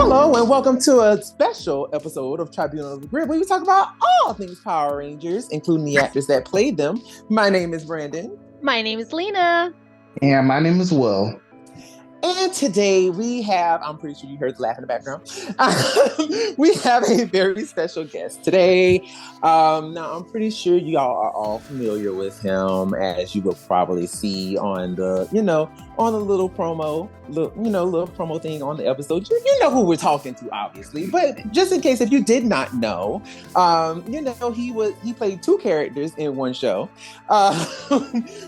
Hello and welcome to a special episode of Tribunal of the Grid where we talk about all things Power Rangers, including the actors that played them. My name is Brandon. My name is Lena. And my name is Will. And today we have, I'm pretty sure you heard the laugh in the background. We have a very special guest today. Now, I'm pretty sure y'all are all familiar with him, as you will probably see on the, on the little promo, little promo thing on the episode. You know who we're talking to, obviously. But just in case if you did not know, he played two characters in one show,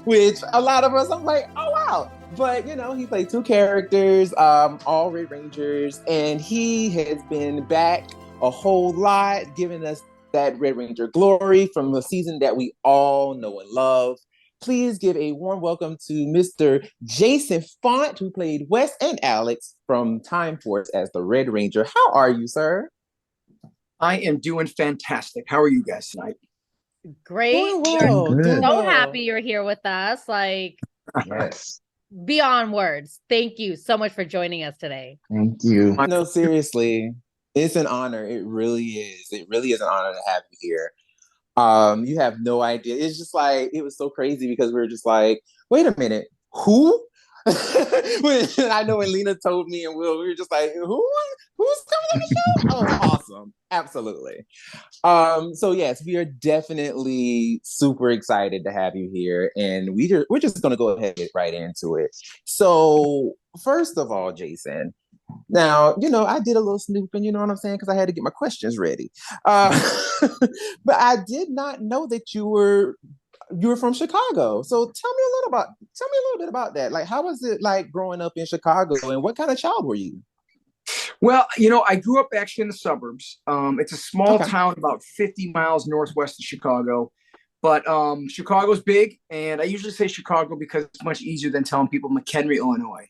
which a lot of us, I'm like, oh wow. But, he played two characters, all Red Rangers, and he has been back a whole lot, giving us that Red Ranger glory from the season that we all know and love. Please give a warm welcome to Mr. Jason Faunt, who played Wes and Alex from Time Force as the Red Ranger. How are you, sir? I am doing fantastic. How are you guys tonight? Great. Doing so happy you're here with us. Yes. Beyond words. Thank you so much for joining us today. Thank you. No, seriously. It's an honor. It really is. It really is an honor to have you here. You have no idea. It's just like, it was so crazy because we were just like, wait a minute, who? I know when Lena told me and Will, we were just like, who's coming on the show? Oh, awesome. Absolutely. So yes, we are definitely super excited to have you here, and we're just going to go ahead and get right into it. So first of all, Jason, now, I did a little snooping, you know what I'm saying? Because I had to get my questions ready. But I did not know that you were from Chicago. So tell me a little bit about that. Like, how was it like growing up in Chicago, and what kind of child were you? Well, I grew up actually in the suburbs. It's a small town about 50 miles northwest of Chicago. But Chicago's big, and I usually say Chicago because it's much easier than telling people McHenry, Illinois.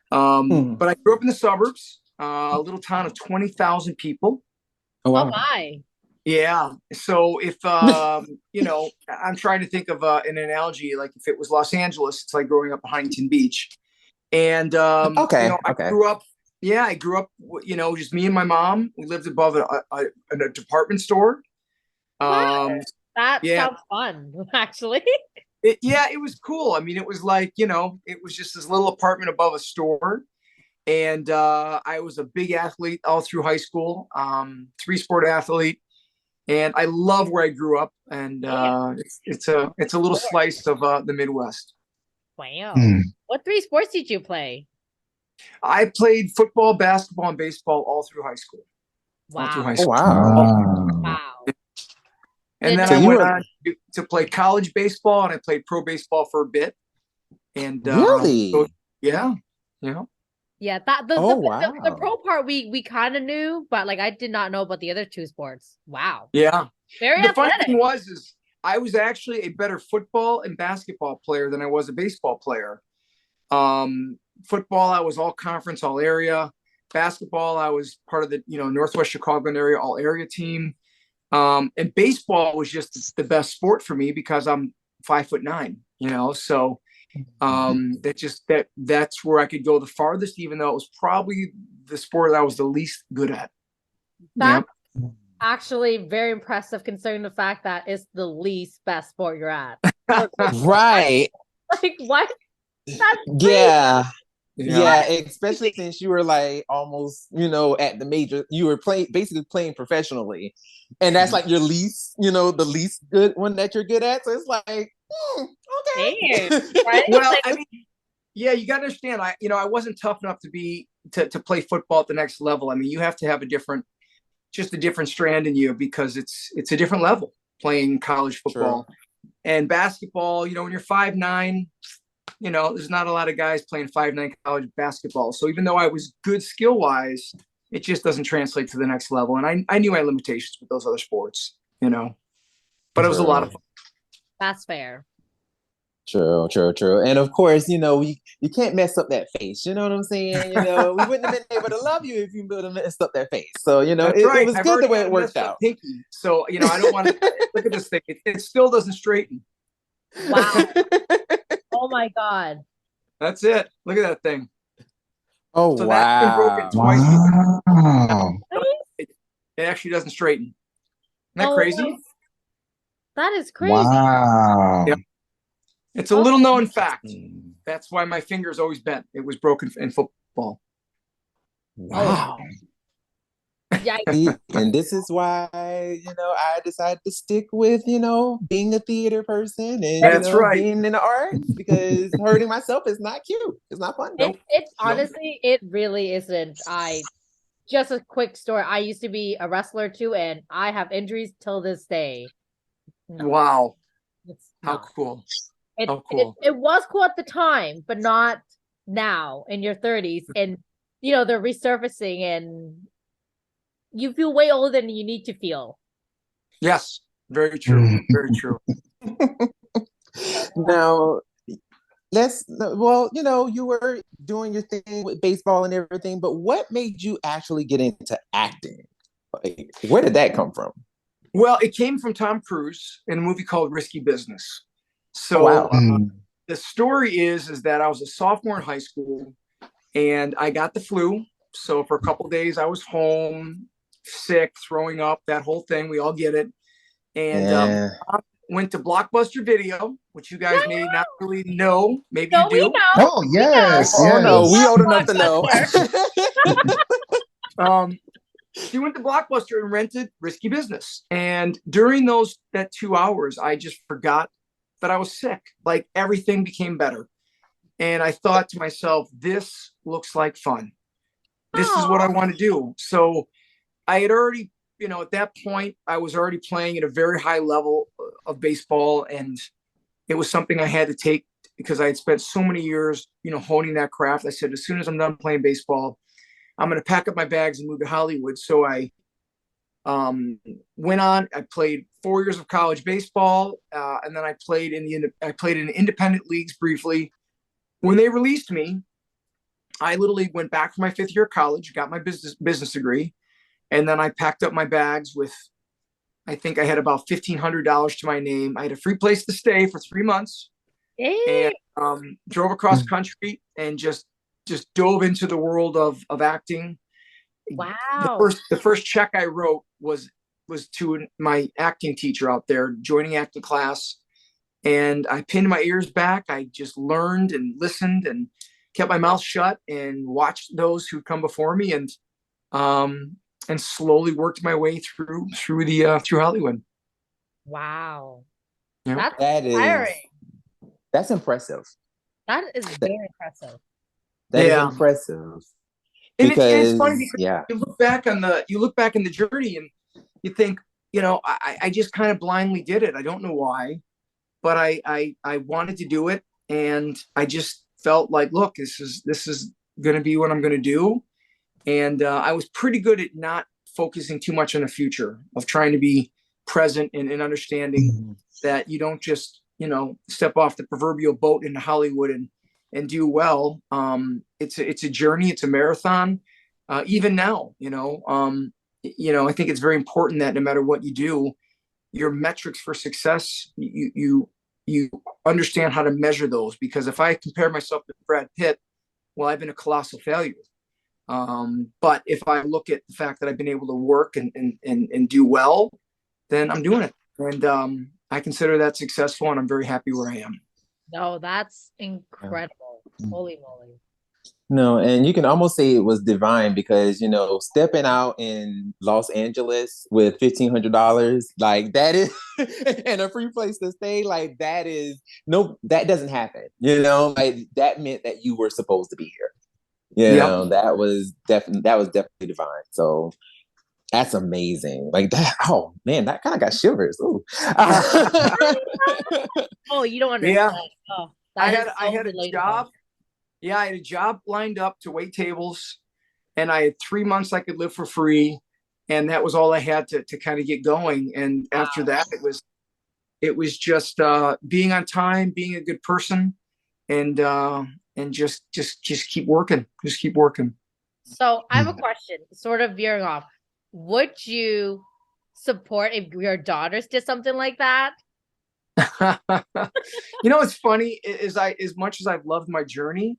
But I grew up in the suburbs, a little town of 20,000 people. Oh, wow. Oh my. Yeah. So if, I'm trying to think of an analogy, like if it was Los Angeles, it's like growing up in Huntington Beach. And, I grew up, just me and my mom. We lived above a department store. Wow. That sounds fun, actually. It was cool. I mean, it was like, it was just this little apartment above a store. And I was a big athlete all through high school, 3-sport athlete. And I love where I grew up. And it's a little slice of the Midwest. Wow. What 3 sports did you play? I played football, basketball, and baseball all through high school. Wow. All through high school. Wow. And then I went on to play college baseball, and I played pro baseball for a bit. And really? Yeah. Yeah, the pro part we kind of knew, but I did not know about the other 2 sports. Wow. Yeah. Very the athletic. funny thing is I was actually a better football and basketball player than I was a baseball player. Football, I was all conference, all area. Basketball, I was part of the Northwest Chicagoland area all area team. And baseball was just the best sport for me because I'm 5'9", so that's where I could go the farthest, even though it was probably the sport that I was the least good at. That's actually very impressive considering the fact that it's the least best sport you're at. Right. Like, what? That's Yeah. Yeah, especially since you were like almost, at the major, you were basically playing professionally. And that's like your least, the least good one that you're good at. So it's like, okay. Right? Well, I mean, you got to understand, I wasn't tough enough to play football at the next level. I mean, you have to have a different strand in you because it's a different level playing college football. Sure. And basketball, when you're 5'9", there's not a lot of guys playing 5'9" college basketball. So even though I was good skill wise, it just doesn't translate to the next level. And I knew my limitations with those other sports, but it was a lot of fun. That's fair. True. And of course, you can't mess up that face. You know what I'm saying? We wouldn't have been able to love you if you would have messed up that face. So, it was good the way it worked out. Pinky. So, I don't want to look at this thing. It still doesn't straighten. Wow. Oh my God. That's it. Look at that thing. Oh, so wow. That's been broken twice. It actually doesn't straighten. Isn't that Oh, crazy? that is crazy. Wow. Yep. It's a little known fact. That's why my finger's always bent. It was broken in football. Wow. Yeah. And this is why, I decided to stick with, being a theater person and, That's right. being in the arts, because hurting myself is not cute. It's not fun. It honestly, it really isn't. Just a quick story. I used to be a wrestler too, and I have injuries till this day. No, wow. How not. cool. How cool. It was cool at the time, but not now in your 30s. And, they're resurfacing and you feel way older than you need to feel. Yes, very true. Very true. Now, you were doing your thing with baseball and everything, but what made you actually get into acting? Like, where did that come from? Well, it came from Tom Cruise in a movie called Risky Business. So wow. The story is that I was a sophomore in high school and I got the flu. So for a couple of days I was home, sick, throwing up, that whole thing. We all get it. And went to Blockbuster Video, which you guys may not really know. Maybe you do. We know. Oh, yes. Oh, no, we old enough to know. She went to Blockbuster and rented Risky Business. And during that 2 hours, I just forgot that I was sick. Like everything became better. And I thought to myself, this looks like fun. This is what I want to do. So I had already, at that point, I was already playing at a very high level of baseball. And it was something I had to take because I had spent so many years, honing that craft. I said, as soon as I'm done playing baseball, I'm going to pack up my bags and move to Hollywood. So I went on. I played 4 years of college baseball, and then I played in independent leagues briefly. When they released me, I literally went back for my 5th year of college, got my business degree, and then I packed up my bags with, I think I had about $1,500 to my name. I had a free place to stay for 3 months, and drove across country and just dove into the world of acting. Wow. The first check I wrote was to my acting teacher out there, joining acting class. And I pinned my ears back. I just learned and listened and kept my mouth shut and watched those who come before me, and slowly worked my way through Hollywood. Wow. Yeah. That's inspiring. That's impressive. That is very impressive. That is impressive. And it's funny because you look back in the journey and you think, I just kind of blindly did it. I don't know why, but I wanted to do it, and I just felt like, look, this is going to be what I'm going to do. And I was pretty good at not focusing too much on the future, of trying to be present and understanding that you don't just, step off the proverbial boat into Hollywood and do well. It's a journey. It's a marathon. Even now, I think it's very important that no matter what you do, your metrics for success, you understand how to measure those. Because if I compare myself to Brad Pitt, well, I've been a colossal failure. But if I look at the fact that I've been able to work and do well, then I'm doing it. And I consider that successful, and I'm very happy where I am. No, that's incredible. Holy moly. No, and you can almost say it was divine, because, stepping out in Los Angeles with $1,500, like that is, and a free place to stay, like that doesn't happen. Like that meant that you were supposed to be here. That was definitely divine. So that's amazing. Like that. Oh man, that kind of got shivers. Ooh. Oh, you don't understand. Yeah. Oh, I had a job. Yeah, I had a job lined up to wait tables, and I had 3 months I could live for free, and that was all I had to kind of get going. And after that, it was just being on time, being a good person, and just keep working, So I have a question, sort of veering off. Would you support if your daughters did something like that? It's funny, as much as I've loved my journey,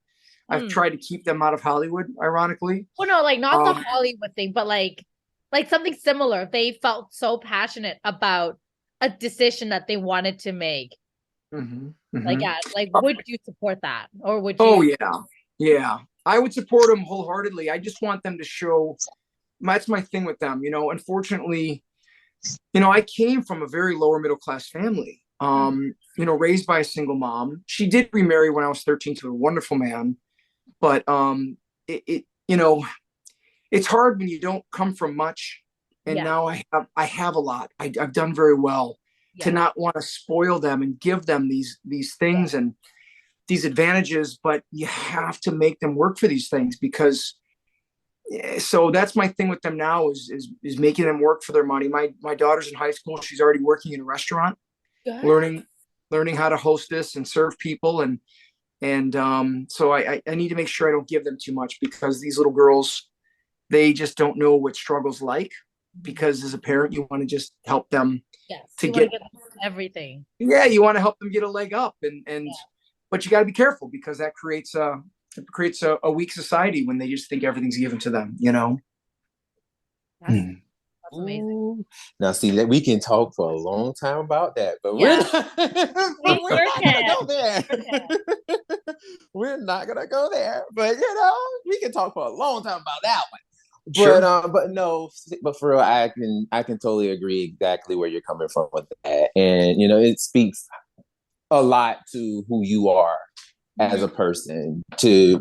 I've tried to keep them out of Hollywood, ironically. Well, no, like not the Hollywood thing, but like like something similar. They felt so passionate about a decision that they wanted to make. Like, yeah, like would you support that, or would you? Oh yeah. I would support them wholeheartedly. I just want them to show. That's my thing with them. Unfortunately, I came from a very lower middle class family. Raised by a single mom. She did remarry when I was 13 to a wonderful man, but it's hard when you don't come from much, and now I have a lot. I've done very well to not want to spoil them and give them these things and these advantages, but you have to make them work for these things because. So that's my thing with them now is making them work for their money. My daughter's in high school. She's already working in a restaurant, learning how to hostess and serve people, and so I need to make sure I don't give them too much because these little girls, they just don't know what struggle's like. Because as a parent, you want to just help them to get everything. Yeah, you want to help them get a leg up, but you got to be careful because that creates a weak society when they just think everything's given to them. That's amazing. Now, see, that we can talk for a long time about that, but we're not gonna go there. We're not gonna go there, but we can talk for a long time about that one. But for real, I can totally agree exactly where you're coming from with that, and it speaks a lot to who you are as a person to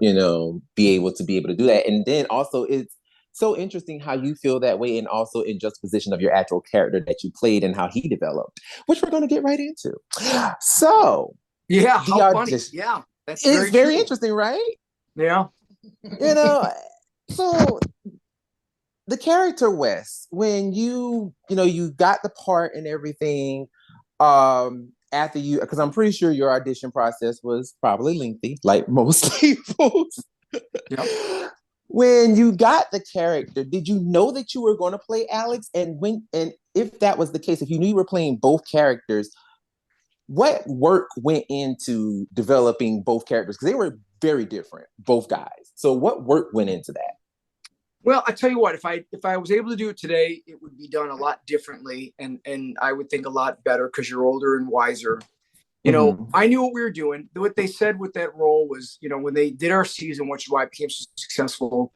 be able to do that. And then also it's so interesting how you feel that way, and also in juxtaposition of your actual character that you played and how he developed, which we're going to get right into. So how funny. It's very interesting, right? So the character Wes, when you got the part and everything, after you, because I'm pretty sure your audition process was probably lengthy, like most people's. When you got the character, did you know that you were going to play Alex? And if that was the case, if you knew you were playing both characters, what work went into developing both characters? Because they were very different, both guys. So what work went into that? Well, I tell you what, if I was able to do it today, it would be done a lot differently, and I would think a lot better because you're older and wiser. I knew what we were doing. What they said with that role was, when they did our season, which is why it became so successful,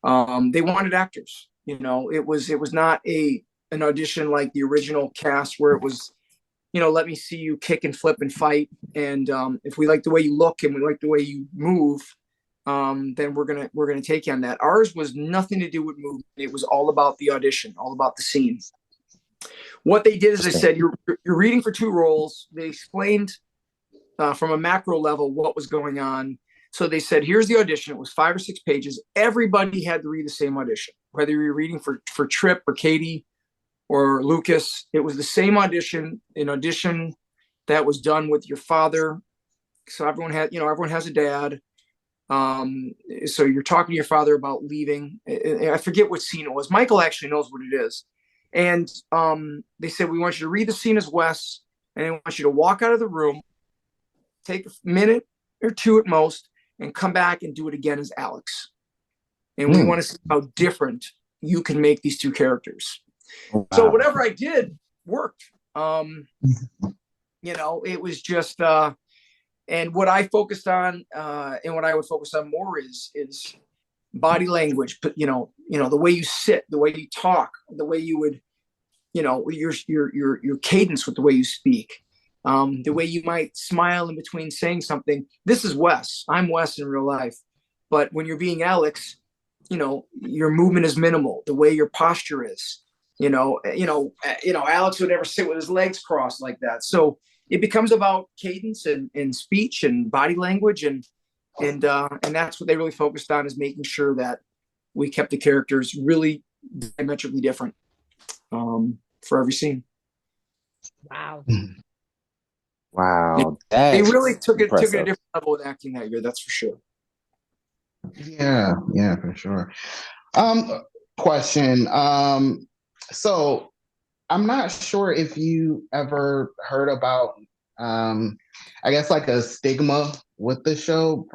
they wanted actors. It was not an audition like the original cast where it was, let me see you kick and flip and fight, and if we like the way you look and we like the way you move, then we're gonna take you on that. Ours was nothing to do with movement. It was all about the audition, all about the scene. What they did is they said you're reading for 2 roles. They explained from a macro level what was going on. So they said, here's the audition. It was 5 or 6 pages. Everybody had to read the same audition, whether you were reading for Trip or Katie or Lucas. It was the same audition, an audition that was done with your father. So everyone has a dad. So you're talking to your father about leaving. I forget what scene it was. Michael actually knows what it is. And they said, we want you to read the scene as Wes, and they want you to walk out of the room, take a minute or 2 at most, and come back and do it again as Alex. And we want to see how different you can make these 2 characters. Wow. So whatever I did worked. It was just and what I focused on, and what I would focus on more is body language. But the way you sit, the way you talk, the way you would, your cadence with the way you speak, the way you might smile in between saying something. This is Wes. I'm Wes in real life, but when you're being Alex, your movement is minimal. The way your posture is, Alex would never sit with his legs crossed like that. So it becomes about cadence and speech and body language, and that's what they really focused on, is making sure that we kept the characters really diametrically different for every scene. Wow. Wow. They really took it to a different level with acting that year, that's for sure. Yeah, for sure. Question. So I'm not sure if you ever heard about, I guess, like a stigma with the show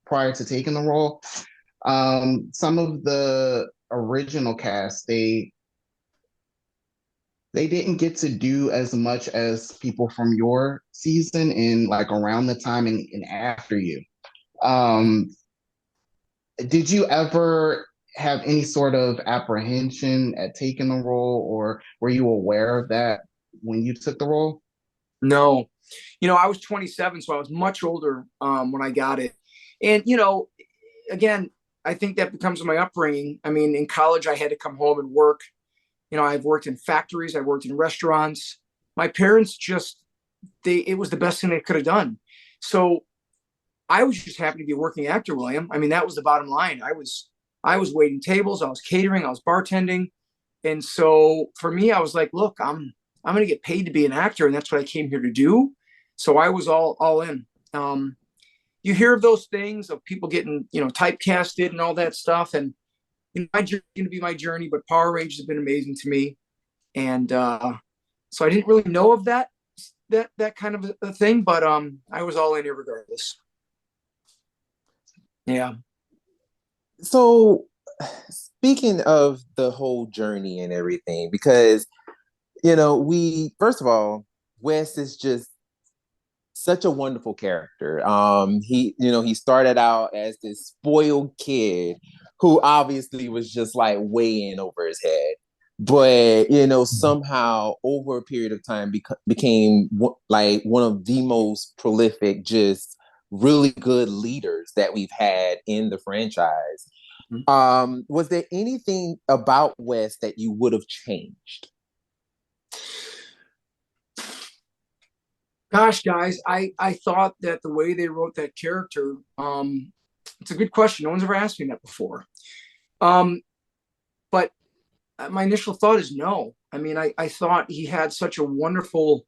prior to taking the role. Some of the original cast, they didn't get to do as much as people from your season and like around the time and after you. Um, did you ever have any sort of apprehension at taking the role, or were you aware of that when you took the role? No, I was 27, so I was much older when I got it. And, again, I think that becomes my upbringing. I mean, in college, I had to come home and work. I've worked in factories, I've worked in restaurants. My parents it was the best thing they could have done. So I was just happy to be a working actor, William. I mean, that was the bottom line. I was waiting tables, I was catering, I was bartending. And so for me, I was like, look, I'm going to get paid to be an actor, and that's what I came here to do. So I was all in. You hear of those things of people getting, typecasted and all that stuff. And my journey is going to be my journey, but Power Rangers have been amazing to me. And so I didn't really know of that kind of a thing, but I was all in here regardless. Yeah. So speaking of the whole journey and everything, because first of all, Wes is just such a wonderful character. He started out as this spoiled kid who obviously was just like way in over his head, but somehow over a period of time became like one of the most prolific, just really good leaders that we've had in the franchise. Was there anything about Wes that you would have changed? Gosh, guys, I thought that the way they wrote that character, it's a good question. No one's ever asked me that before. But my initial thought is no. I mean, I thought he had such a wonderful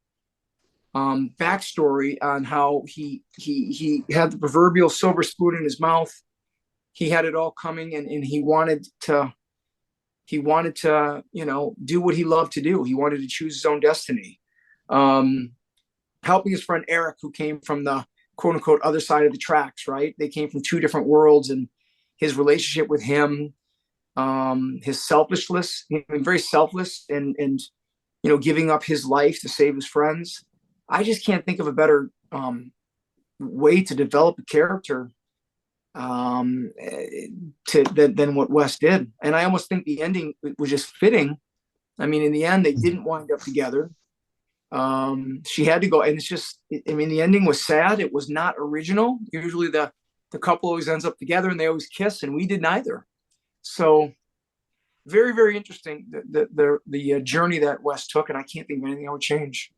backstory on how he had the proverbial silver spoon in his mouth. He had it all coming, and he wanted to do what he loved to do. He wanted to choose his own destiny. Helping his friend Eric, who came from the quote unquote other side of the tracks, right? They came from two different worlds, and his relationship with him, his selfishness, very selfless, and giving up his life to save his friends. I just can't think of a better way to develop a character than what Wes did. And I almost think the ending was just fitting. I mean, in the end, they didn't wind up together. She had to go, and it's just, the ending was sad. It was not original. Usually the couple always ends up together and they always kiss, and we did neither. So very, very interesting, the journey that Wes took, and I can't think of anything I would change.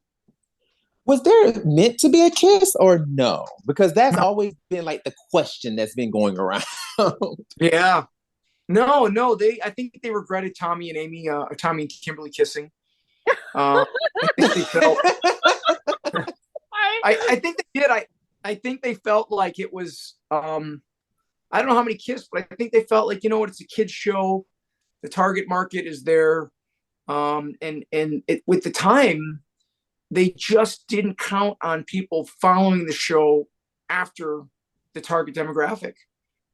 Was there meant to be a kiss or no? Because that's always been like the question that's been going around. Yeah. No, I think they regretted Tommy and Kimberly kissing. I think they felt. I think they did. I think they felt like it was. I don't know how many kids, but I think they felt like, it's a kids show. The target market is there, and with the time, they just didn't count on people following the show after the target demographic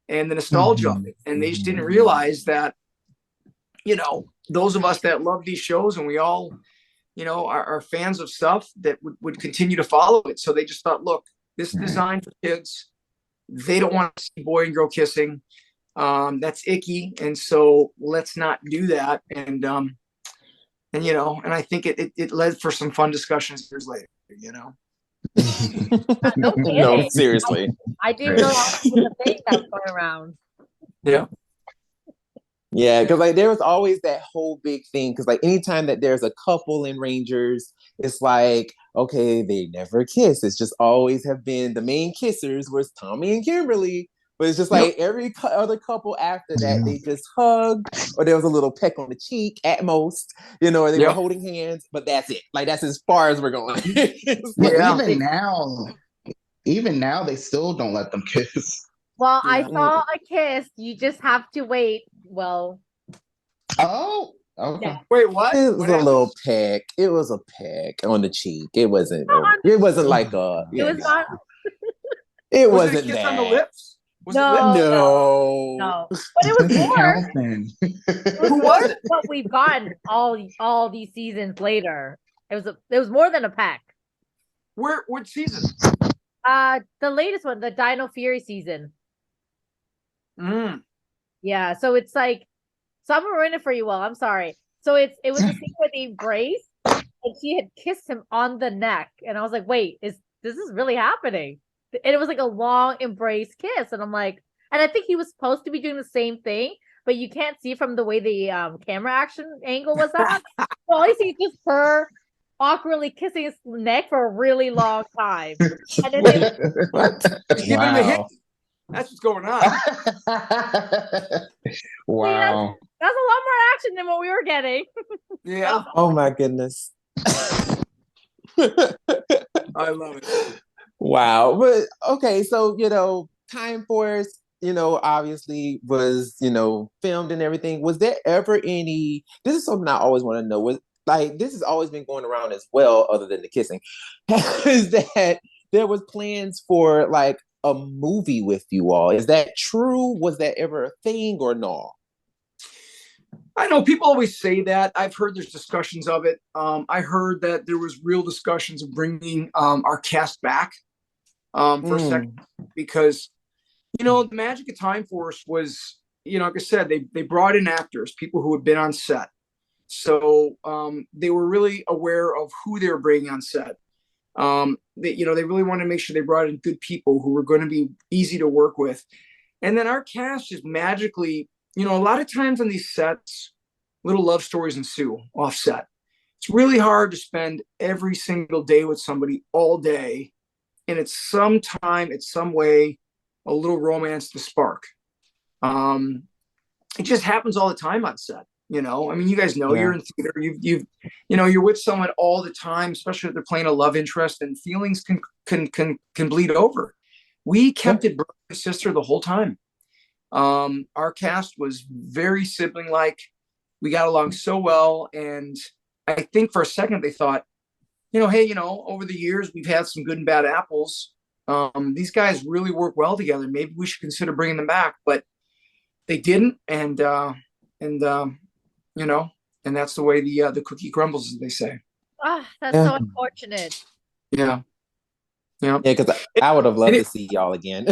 and the nostalgia of it, and they just didn't realize that, those of us that love these shows, and we all are fans of stuff, that would continue to follow it. So they just thought, look, this is designed for kids. They don't want to see boy and girl kissing. That's icky. And so let's not do that. And I think it led for some fun discussions years later, No, seriously. I didn't know that was a thing that was going around. Yeah. Yeah, because there was always that whole big thing. Because anytime that there's a couple in Rangers, it's like, okay, they never kiss. It's just always have been the main kissers was Tommy and Kimberly. But it's just like every other couple after that, they just hugged, or there was a little peck on the cheek at most, or they were holding hands. But that's it. That's as far as we're going. Even now, they still don't let them kiss. Well, I saw a kiss. You just have to wait. Well. Oh, okay. Yeah. Wait, what? It was a little peck. It was a peck on the cheek. It wasn't. It wasn't like a. It was not. It Was wasn't it a kiss that. on the lips? Was it Lit? No. But it was Doesn't more. count then. It was Who more was than it? what we've gotten all these seasons later. It was more than a pack. What season? The latest one, the Dino Fury season. Mm. Yeah, so it's like, so I'm gonna ruin it for you. Well, I'm sorry. So it was a scene where they embraced, and she had kissed him on the neck, and I was like, wait, is this is really happening? And it was like a long embrace kiss, and I'm like, and I think he was supposed to be doing the same thing, but you can't see from the way the camera action angle was at. So all you see is just her awkwardly kissing his neck for a really long time, and then they What? He's giving him a hit. Wow. That's what's going on. Wow. that's a lot more action than what we were getting. Yeah, Oh my goodness. I love it. Wow. But okay, so Time Force, obviously was, filmed and everything. Was there ever any, this is something I always want to know, was like this has always been going around as well, other than the kissing, is that there was plans for like a movie with you all. Is that true? Was that ever a thing or no? I know people always say that. I've heard there's discussions of it. I heard that there was real discussions of bringing our cast back for a second, because the magic of Time Force was, like I said, they brought in actors, people who had been on set, so they were really aware of who they were bringing on set. They really wanted to make sure they brought in good people who were going to be easy to work with, and then our cast just magically, a lot of times on these sets, little love stories ensue off set. It's really hard to spend every single day with somebody all day, and it's some way, a little romance to spark. It just happens all the time on set. I mean, you guys know, Yeah. you're in theater. You're with someone all the time, especially if they're playing a love interest, and feelings can bleed over. We kept it brother and sister the whole time. Our cast was very sibling like. We got along so well, and I think for a second they thought, hey, over the years we've had some good and bad apples. These guys really work well together. Maybe we should consider bringing them back, but they didn't, and and that's the way the cookie crumbles, as they say. That's so unfortunate. Yeah. Yeah, because I would have loved to see y'all again.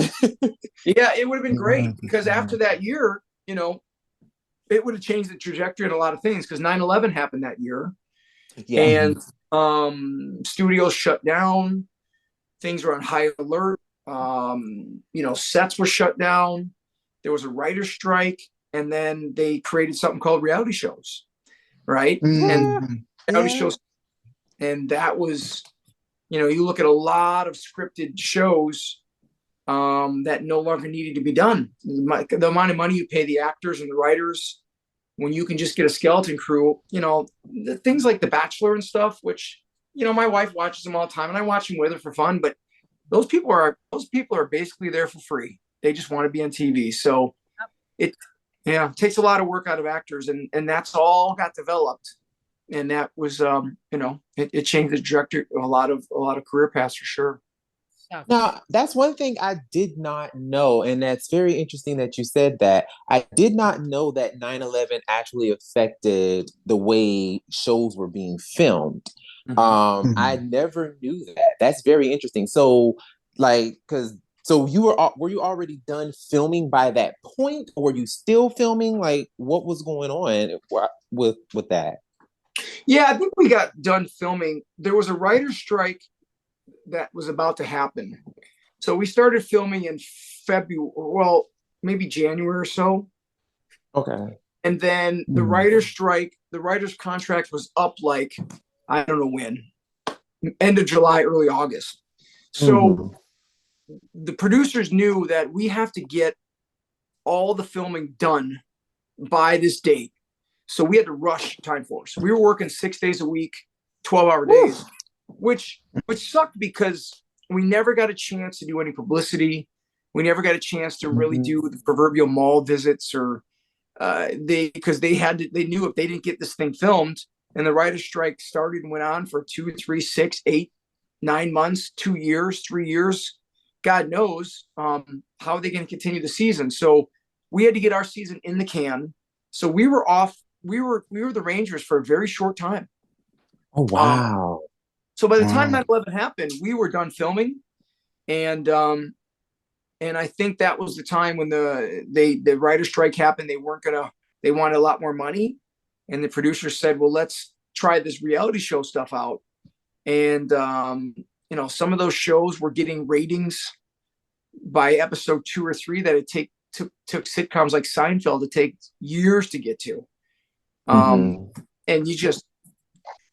Yeah, it would have been great, because after that year, it would have changed the trajectory in a lot of things, because 9/11 happened that year. Yeah. And studios shut down. Things were on high alert. Sets were shut down. There was a writer's strike, and then they created something called reality shows, right? And reality shows, and that was, you look at a lot of scripted shows that no longer needed to be done. The amount of money you pay the actors and the writers, when you can just get a skeleton crew, things like The Bachelor and stuff, which, my wife watches them all the time, and I watch them with her for fun, but those people are basically there for free. They just want to be on TV. So it takes a lot of work out of actors, and that's all got developed. And that was, it changed the trajectory of a lot of career paths, for sure. Now, that's one thing I did not know, and that's very interesting that you said that. I did not know that 9/11 actually affected the way shows were being filmed. I never knew that. That's very interesting. So, so were you already done filming by that point, or were you still filming? Like, what was going on with that? Yeah, I think we got done filming. There was a writer's strike that was about to happen. So we started filming in February, well, maybe January or so. Okay. And then the writer's strike, the writer's contract was up like, I don't know when, end of July, early August. So the producers knew that we have to get all the filming done by this date. So we had to rush Time Force. We were working 6 days a week, 12-hour days, which sucked, because we never got a chance to do any publicity. We never got a chance to really do the proverbial mall visits, or because they knew if they didn't get this thing filmed, and the writer's strike started and went on for 2, 3, 6, 8, 9 months, 2 years, 3 years, God knows how are they going to continue the season. So we had to get our season in the can. So we were off. We were the Rangers for a very short time. Oh wow. So by the time 9/11 happened, we were done filming, and I think that was the time when the writer's strike happened. They wanted a lot more money, and the producers said, "Well, let's try this reality show stuff out." And some of those shows were getting ratings by episode 2 or 3 that it took sitcoms like Seinfeld to take years to get to. And you just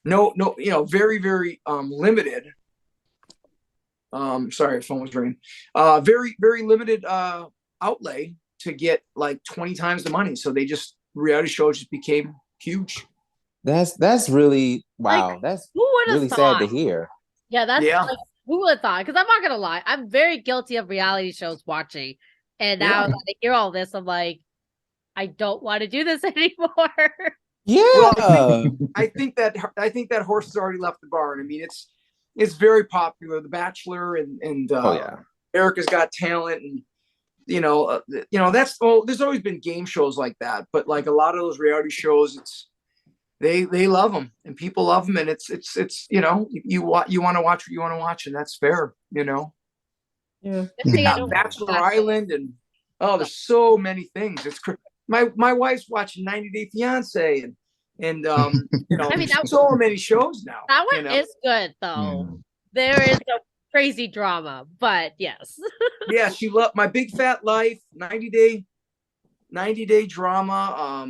very, very limited. Sorry, phone was ringing. Very, very limited outlay to get like 20 times the money. So reality shows just became huge. That's really wow. Like, that's who would have really thought? sad to hear. Yeah, like, who would have thought? Because I'm not gonna lie, I'm very guilty of reality shows watching, and now that I hear all this, I'm like, I don't want to do this anymore. Yeah, well, I think that horse has already left the barn. I mean, it's very popular. The Bachelor and Erica's Got Talent, and that's there's always been game shows like that, but like a lot of those reality shows, they love them and people love them, and it's you want to watch what you want to watch, and that's fair. Bachelor Island, and there's so many things. It's my wife's watching 90 Day Fiance, and I mean, so many shows now. That one is good though. There is a crazy drama, but yes. Yeah, she loved My Big Fat Life, 90 Day drama,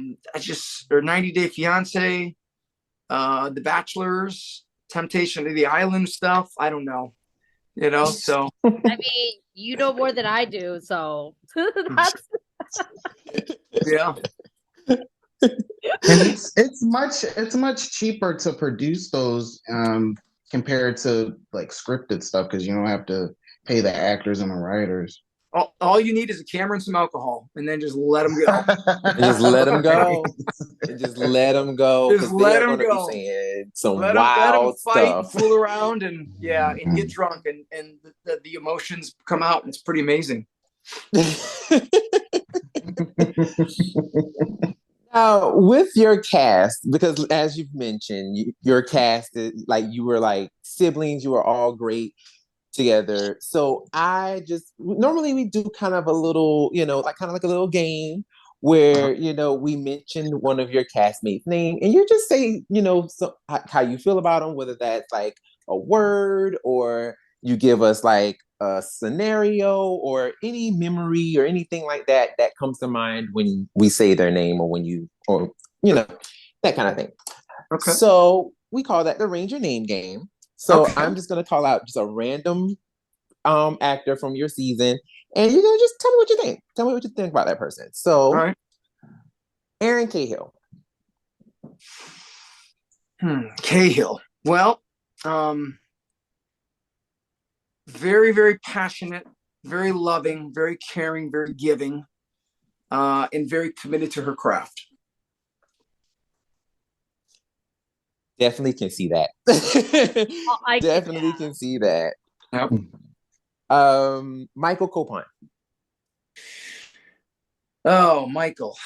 or 90 Day Fiance, The Bachelors, Temptation to the Island stuff. I don't know, so. I mean, you know more than I do, so that's. Yeah. And it's much cheaper to produce those compared to like scripted stuff, because you don't have to pay the actors and the writers. All you need is a camera and some alcohol, and then just let them go. Just let them go. Just let them go. Just let them go. Be saying some let wild them fight stuff. And fool around, and get drunk, and the emotions come out, and it's pretty amazing. Now, with your cast, because as you've mentioned, your cast is like, you were like siblings, you were all great together. So normally we do kind of a little, kind of like a little game where, we mentioned one of your castmates' name, and you just say, how you feel about them, whether that's like a word, or you give us like a scenario or any memory or anything like that comes to mind when we say their name, or that kind of thing. Okay. So we call that the Ranger Name Game. So I'm just going to call out just a random actor from your season, and you're going to just tell me what you think. Tell me what you think about that person. So, all right. Aaron Cahill. Cahill. Well, very, very passionate, very loving, very caring, very giving, and very committed to her craft. Definitely can see that. I definitely can see that. Yep. Michael Copon. Oh, Michael.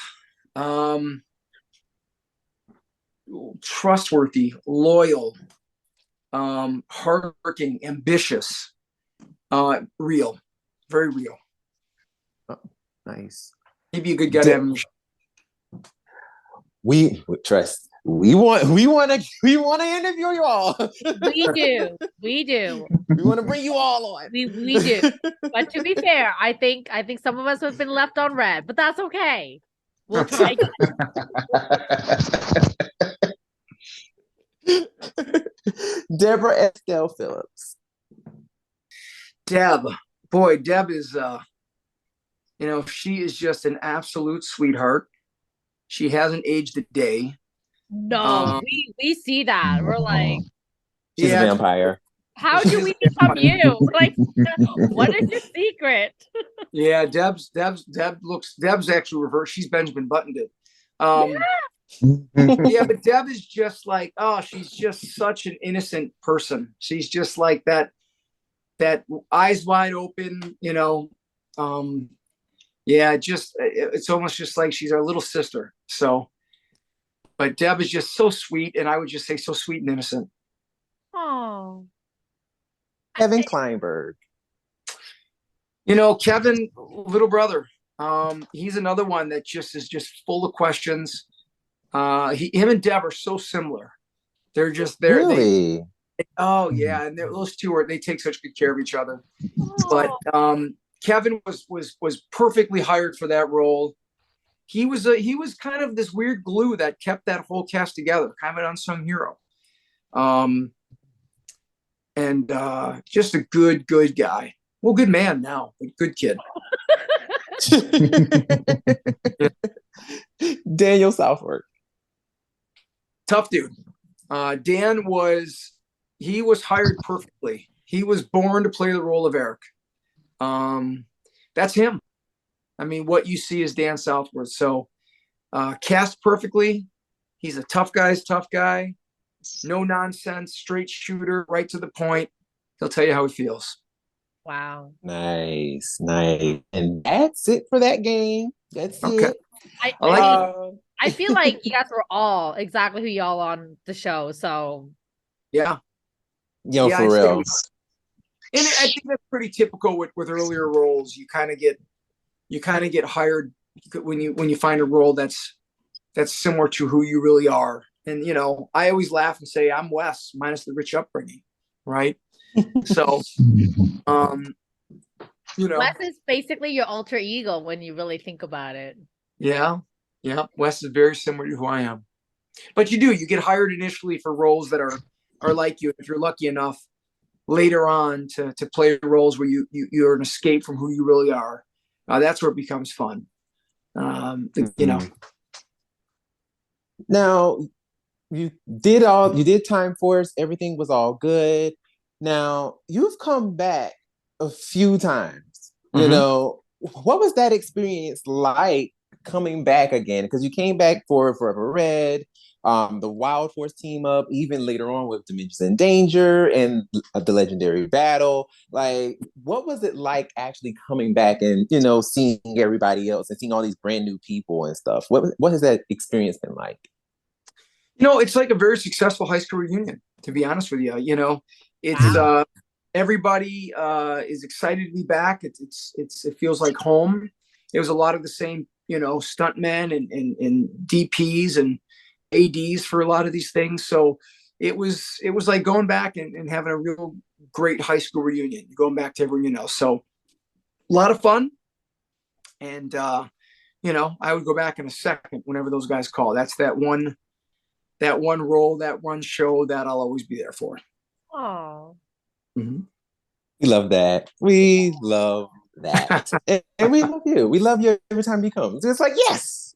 Trustworthy, loyal, hardworking, ambitious, real, very real. Oh, nice. He'd be a good guy to have. We trust. We want to interview you all. We do. We want to bring you all on. We do. But to be fair, I think some of us have been left on red, but that's okay. We'll try again. Deborah Estelle Phillips. Deb is she is just an absolute sweetheart. She hasn't aged a day. No, we see that. We're like, she's a vampire. How do we become you? Like, what is your secret? Yeah, Deb's actually reversed. She's Benjamin Buttoned it. Yeah, but Deb is just like, she's just such an innocent person. She's just like that that eyes wide open, yeah, it's almost just like she's our little sister. So, but Deb is just so sweet, and I would just say so sweet and innocent. Oh, Kevin Kleinberg. Kevin, little brother, he's another one that is just full of questions. Him and Deb are so similar. They're just there. Really? Oh yeah, and those two they take such good care of each other. But oh. Kevin was perfectly hired for that role. He was kind of this weird glue that kept that whole cast together, kind of an unsung hero. And just a good guy. Well, good man now, but good kid. Daniel Southworth. Tough dude. Dan was hired perfectly. He was born to play the role of Eric. That's him. I mean, what you see is Dan Southworth. So cast perfectly. He's a tough guy's tough guy. No nonsense, straight shooter, right to the point. He'll tell you how he feels. Wow. Nice. And that's it for that game. That's it. I feel like you guys were all exactly who y'all on the show. So yeah. For real. And I think that's pretty typical with earlier roles. You kind of get hired when you find a role that's similar to who you really are. And I always laugh and say I'm Wes minus the rich upbringing, right? So, Wes is basically your alter ego when you really think about it. Yeah. Wes is very similar to who I am. But you get hired initially for roles that are like you. If you're lucky enough later on to play roles where you're an escape from who you really are, that's where it becomes fun. Now, you did Time Force. Everything was all good. Now, you've come back a few times. What was that experience like coming back again? Because you came back for Forever Red, the Wild Force team up, even later on with Dimensions in Danger and the Legendary Battle. Like, what was it like actually coming back and seeing everybody else and seeing all these brand new people and stuff? What has that experience been like? It's like a very successful high school reunion, to be honest with you. It's wow. Everybody is excited to be back. It feels like home. It was a lot of the same, stuntmen and DPs and ADs for a lot of these things. So it was like going back and having a real great high school reunion, going back to everyone. So a lot of fun. And, I would go back in a second whenever those guys call. That's that one role, that one show that I'll always be there for. Oh. Mm-hmm. We love that. We love that. and we love you. We love you every time he comes. It's like, yes.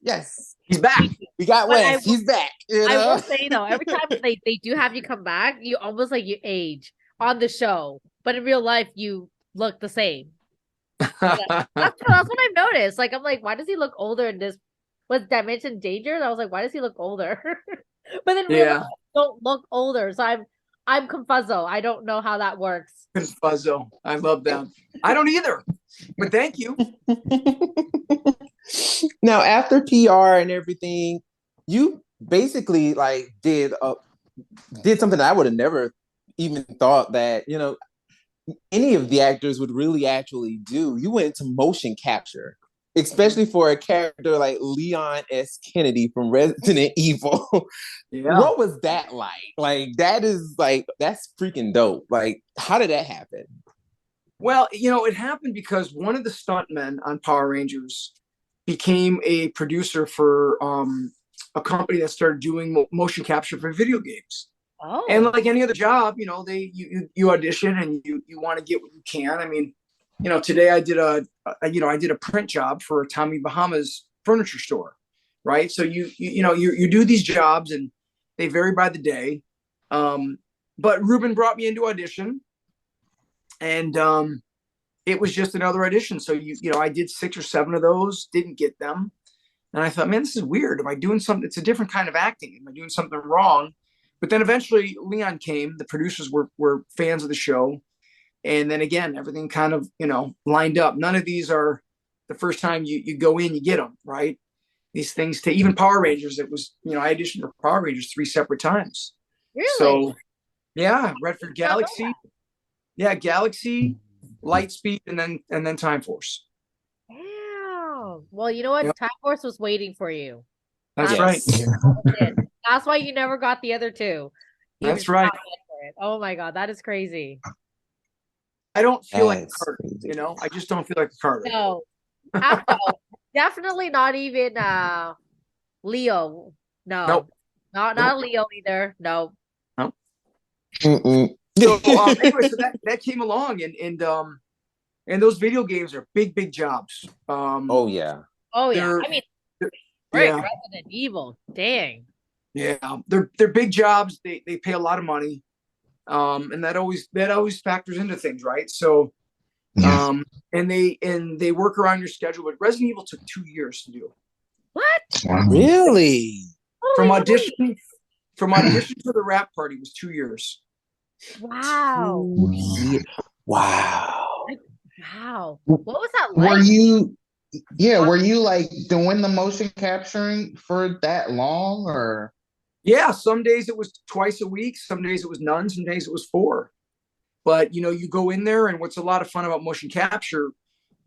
He's back. We got Wes. He's back. I will say though, every time they do have you come back, you almost like you age on the show. But in real life, you look the same. That's what I've noticed. Like, I'm like, why does he look older in this? Was Dimension Danger? And I was like, why does he look older? But then real life, don't look older. So I'm confuzzo. I don't know how that works. Confuzzo. I love that. I don't either. But thank you. Now, after PR and everything, you basically like did something that I would have never even thought that any of the actors would really actually do. You went into motion capture, especially for a character like Leon S. Kennedy from Resident Evil. Yeah. What was that like? Like, that's freaking dope. Like, how did that happen? Well, it happened because one of the stuntmen on Power Rangers became a producer for a company that started doing motion capture for video games. Oh. And like any other job, you audition and you want to get what you can. I mean, today I did a print job for Tommy Bahama's furniture store, right? So you do these jobs and they vary by the day. But Ruben brought me into audition, and it was just another audition. So I did 6 or 7 of those, didn't get them, and I thought, man, this is weird. Am I doing something? It's a different kind of acting. Am I doing something wrong? But then eventually Leon came. The producers were fans of the show. And then again, everything kind of, lined up. None of these are the first time you go in, you get them, right? These things to even Power Rangers, it was, I auditioned for Power Rangers 3 separate times. Really? So yeah, Redford Galaxy. Yeah, Galaxy, Lightspeed, and then Time Force. Damn. Well, you know what? Yep. Time Force was waiting for you. That's right. That's why you never got the other two. You That's just right. got it. Oh my God, that is crazy. I don't feel like a That's Carter, crazy. I just don't feel like a Carter. No, no, definitely not even Leo. No, Nope. not Leo either. No. Nope. Mm-mm. So anyway, so that came along, and those video games are big jobs. Oh yeah. Oh yeah. I mean, yeah, Resident Evil. Dang. yeah, they're big jobs. They pay a lot of money, and that always factors into things, right? So, and they work around your schedule. But Resident Evil took 2 years to do. What? Really? From Holy audition to the rap party was 2 years. Wow. Wow. Wow. What was that like? Were you like doing the motion capturing for that long, or? Yeah, some days it was twice a week, some days it was none, some days it was 4. But you go in there, and what's a lot of fun about motion capture,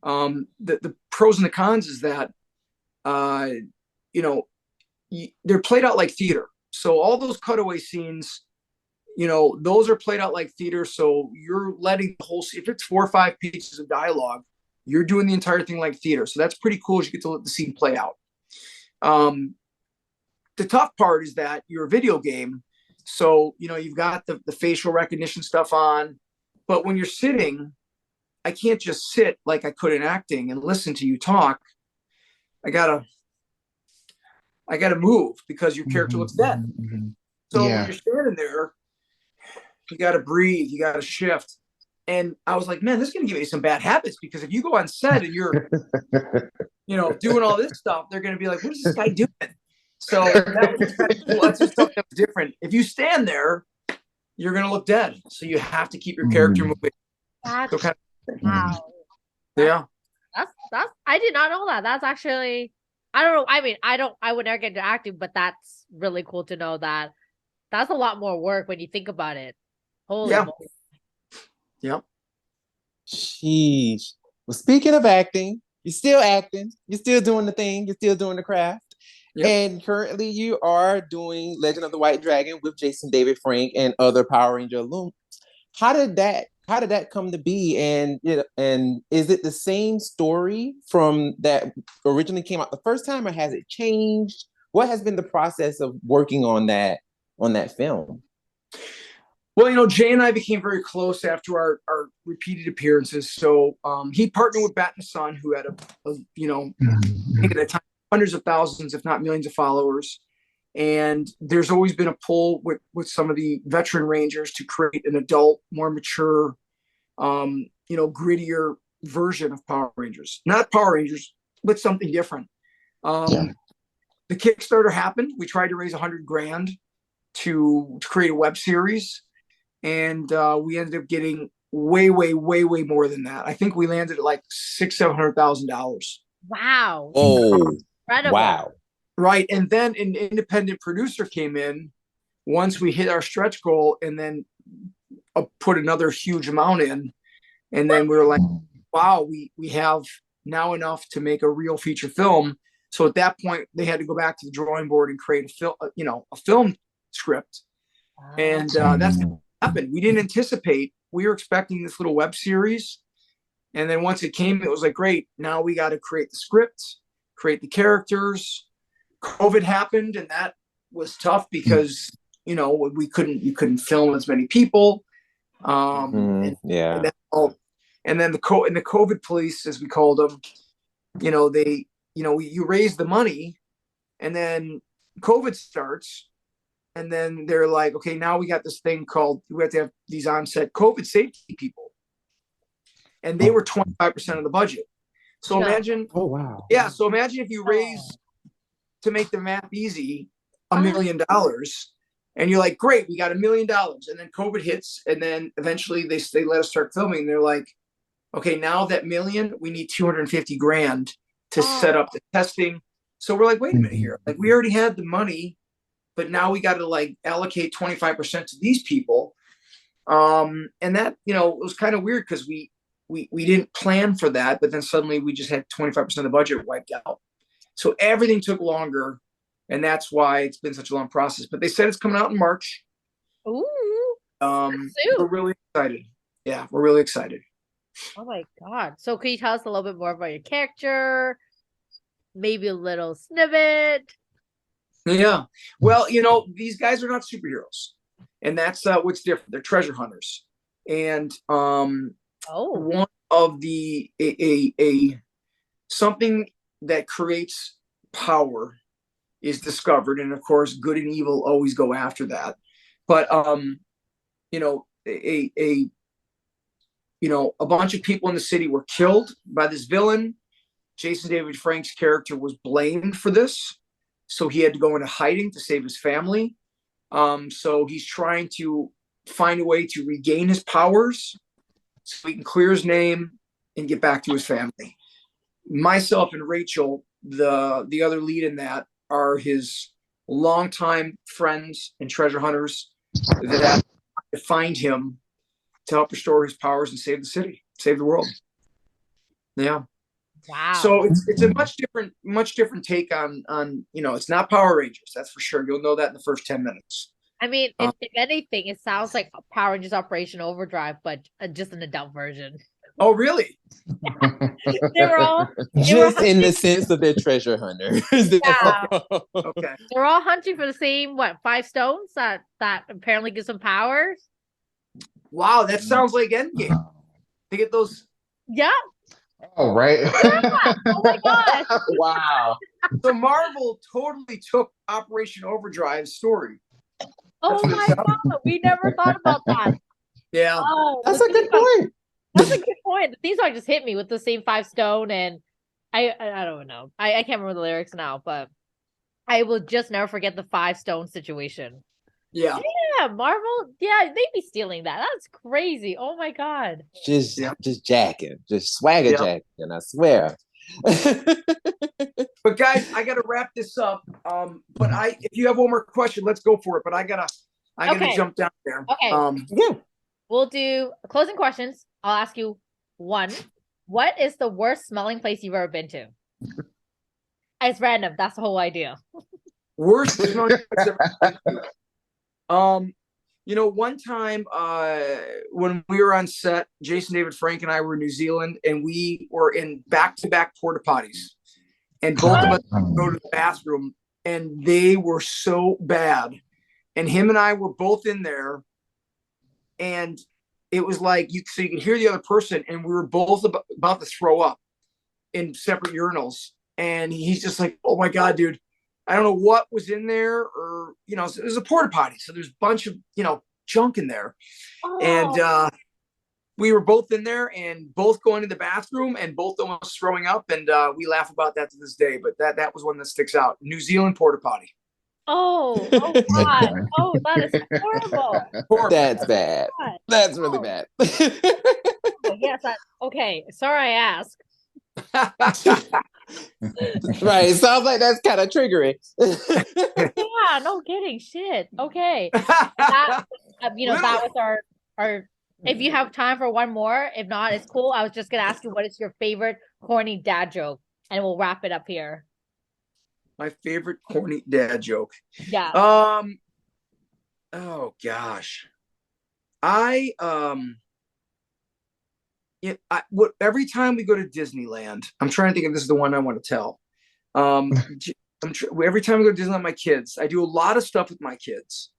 the pros and the cons is that they're played out like theater. So all those cutaway scenes, those are played out like theater. So you're letting the whole, if it's 4 or 5 pages of dialogue, you're doing the entire thing like theater. So that's pretty cool as you get to let the scene play out. The tough part is that you're a video game. So, you've got the facial recognition stuff on, but when you're sitting, I can't just sit like I could in acting and listen to you talk. I gotta move because your character looks dead. So when you're standing there, you got to breathe, you got to shift. And I was like, man, this is going to give me some bad habits, because if you go on set and you're, doing all this stuff, they're going to be like, what is this guy doing? So that was kind of cool. That's just something that's different. If you stand there, you're going to look dead. So you have to keep your character moving. That's, So kind of, wow. Yeah. That's, I did not know that. That's actually, I don't know. I mean, I would never get into acting, but that's really cool to know that. That's a lot more work when you think about it. Holy moly. Yep. Sheesh. Well, speaking of acting, you're still acting. You're still doing the thing. You're still doing the craft. Yep. And currently you are doing Legend of the White Dragon with Jason David Frank and other Power Ranger alums. How did that come to be? And is it the same story from that originally came out the first time, or has it changed? What has been the process of working on that film? Well, Jay and I became very close after our repeated appearances. So he partnered with Bat and Son, who had I think at the time, hundreds of thousands, if not millions of followers. And there's always been a pull with some of the veteran Rangers to create an adult, more mature, grittier version of Power Rangers. Not Power Rangers, but something different. The Kickstarter happened. We tried to raise $100,000 to create a web series. And we ended up getting way more than that. I think we landed at like $600,000-700,000. Wow. Oh, incredible. Wow. Right. And then an independent producer came in once we hit our stretch goal, and then put another huge amount in. And then we were like, wow, we have now enough to make a real feature film. So at that point, they had to go back to the drawing board and create a film script. And that's what happened. We didn't anticipate. We were expecting this little web series. And then once it came, it was like, great, now we got to create the script, create the characters. COVID happened, and that was tough because, you couldn't film as many people. And then the COVID police, as we called them, you raise the money, and then COVID starts. And then they're like, okay, now we got this thing called, we have to have these on-set COVID safety people. And they were 25% of the budget. So imagine. Oh, wow. Yeah. So imagine if you raise, to make the math easy, $1 million, And you're like, great, we got $1 million. And then COVID hits, and then eventually they let us start filming. They're like, okay, now that million, we need 250 grand to set up the testing. So we're like, wait a minute here. Like, we already had the money, but now we got to like allocate 25% to these people. And that, you know, it was kind of weird because we didn't plan for that, but then suddenly we just had 25% of the budget wiped out. So everything took longer, and that's why it's been such a long process. But they said it's coming out in March. Ooh. We're really excited. Yeah, we're really excited. Oh my God. So can you tell us a little bit more about your character? Maybe a little snippet. Yeah. Well, you know, these guys are not superheroes. And that's what's different. They're treasure hunters. And one of the something that creates power is discovered, and of course good and evil always go after that. But you know, a bunch of people in the city were killed by this villain. Jason David Frank's character was blamed for this, so he had to go into hiding to save his family. So he's trying to find a way to regain his powers so he can clear his name and get back to his family. Myself and Rachel, the other lead in that, are his longtime friends and treasure hunters that have to find him to help restore his powers and save the city, save the world. Yeah. Wow. So it's a much different take on you know, it's not Power Rangers, that's for sure. You'll know that in the first 10 minutes. I mean, if anything, it sounds like Power Rangers Operation Overdrive, but just an adult version. Oh, really? Just in the sense of their treasure hunters. Yeah. Okay. They're all hunting for the same 5 stones that apparently gives them powers. Wow, that sounds like Endgame. To get those. Yeah. Oh, right. Yeah. Oh my gosh. Wow. So Marvel totally took Operation Overdrive's story. Oh my God. We never thought about that. Yeah. Oh, That's a good point. That's a good point. The theme song just hit me with the same 5 stone, and I don't know. I can't remember the lyrics now, but I will just never forget the 5 stone situation. Yeah. Yeah, Marvel. Yeah, they'd be stealing that. That's crazy. Oh my God. Just jacking, just swagger jacking, I swear. But guys, I gotta wrap this up. But if you have one more question, let's go for it. But I gotta jump down there. Okay. Yeah. We'll do closing questions. I'll ask you one. What is the worst smelling place you've ever been to? It's random. That's the whole idea. Worst smelling place I've ever been to. You know, one time when we were on set, Jason David Frank and I were in New Zealand, and we were in back-to-back porta potties, and both of us go to the bathroom, and they were so bad. And him and I were both in there, and it was like you could hear the other person, and we were both about to throw up in separate urinals. And he's just like, "Oh my God, dude. I don't know what was in there," or, you know, it was a porta potty. So there's a bunch of, you know, junk in there. Oh. And we were both in there and both going to the bathroom and both almost throwing up. And we laugh about that to this day. But that was one that sticks out. New Zealand porta potty. Oh God. Oh, that is horrible. That's bad. God. That's really bad. Yes. Okay. Sorry I asked. Right. It sounds like that's kind of triggering. Yeah, no kidding. Shit. Okay. That, you know, that was our if you have time for one more, if not, it's cool. I was just gonna ask you, what is your favorite corny dad joke? And we'll wrap it up here. My favorite corny dad joke. Yeah. Oh gosh. Every time we go to Disneyland, I'm trying to think if this is the one I want to tell. Every time we go to Disneyland, my kids, I do a lot of stuff with my kids,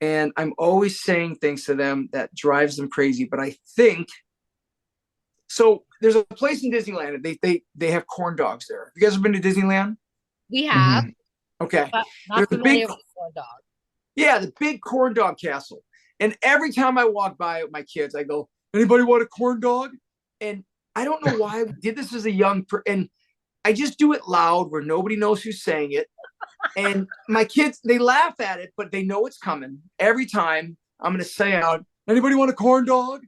and I'm always saying things to them that drives them crazy. But I think so. There's a place in Disneyland. They have corn dogs there. You guys have been to Disneyland? We have. Mm-hmm. Okay. But not familiar with corn dog. Yeah, the big corn dog castle. And every time I walk by with my kids, I go, "Anybody want a corn dog?" And I don't know why I did this as a young and I just do it loud where nobody knows who's saying it. And my kids, they laugh at it, but they know it's coming. Every time I'm going to say out, anybody want a corn dog?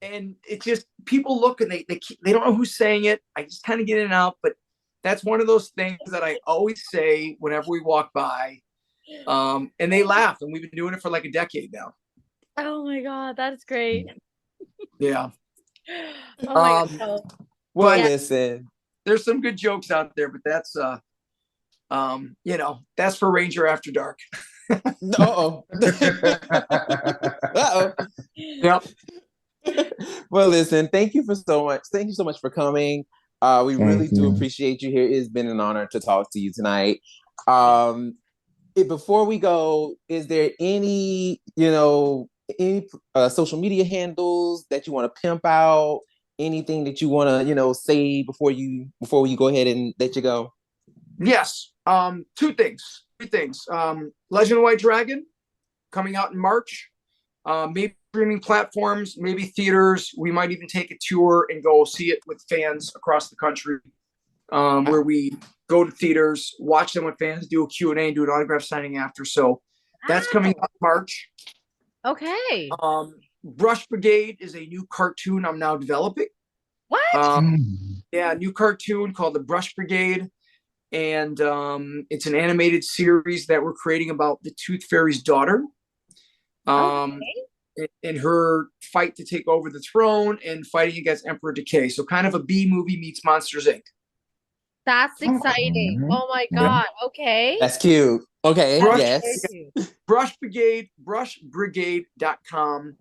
And it just, people look and they don't know who's saying it. I just kind of get in and out, but that's one of those things that I always say whenever we walk by. And they laugh, and we've been doing it for like a decade now. Oh my God, that's great. Yeah. Oh my God. Well, Yeah. listen. There's some good jokes out there, but that's that's for Ranger After Dark. Uh-oh. Uh-oh. Yep. Well, listen, thank you so much for coming. We really do appreciate you here. It's been an honor to talk to you tonight. Before we go, is there any social media handles that you want to pimp out? Anything that you want to, say before we go ahead and let you go? Yes. Three things. Legend White Dragon coming out in March. Maybe streaming platforms, maybe theaters. We might even take a tour and go see it with fans across the country, where we go to theaters, watch them with fans, do a Q&A, and do an autograph signing after. So that's coming out in March. Okay. Brush Brigade is a new cartoon I'm now developing. What? Yeah, a new cartoon called The Brush Brigade. And it's an animated series that we're creating about the Tooth Fairy's daughter. In her fight to take over the throne and fighting against Emperor Decay. So kind of a B movie meets Monsters, Inc. That's exciting. Oh my God. Okay. That's cute. Okay. Yes. Brush Brigade, brushbrigade.com.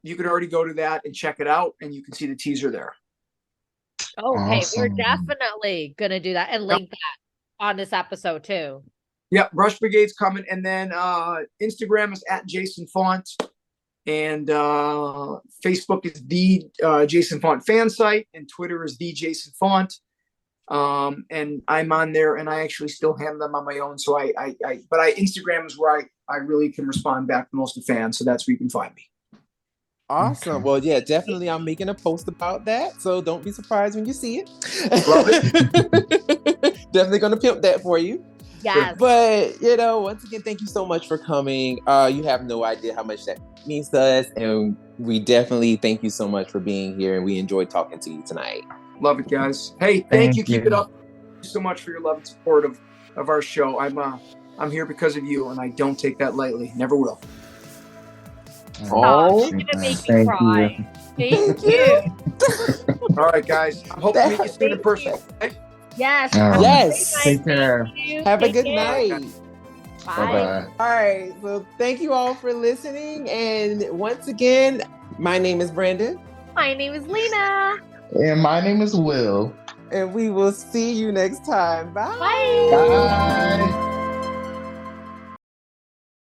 You can already go to that and check it out, and you can see the teaser there. Okay. Awesome. We're definitely going to do that and link that on this episode too. Yeah, Brush Brigade's coming. And then Instagram is at Jason Faunt. And Facebook is the Jason Faunt fan site. And Twitter is the Jason Faunt. And I'm on there, and I actually still handle them on my own. So but Instagram is where I really can respond back to most of the fans. So that's where you can find me. Awesome. Okay. Well, yeah, definitely. I'm making a post about that. So don't be surprised when you see it. Love it. Definitely going to pimp that for you. Yes. But, once again, thank you so much for coming. You have no idea how much that means to us. And we definitely thank you so much for being here. And we enjoyed talking to you tonight. Love it, guys. Hey, thank you. Keep it up. Thank you so much for your love and support of our show. I'm here because of you, and I don't take that lightly. Never will. Oh, I'm gonna make you cry. Thank you. All right, guys. I hope to meet you soon in person. Okay? Yes. Yes. Take care. Have a good night. Bye. All right. So thank you all for listening. And once again, my name is Brandon. My name is Lena. And my name is Will. And we will see you next time. Bye. Bye. Bye.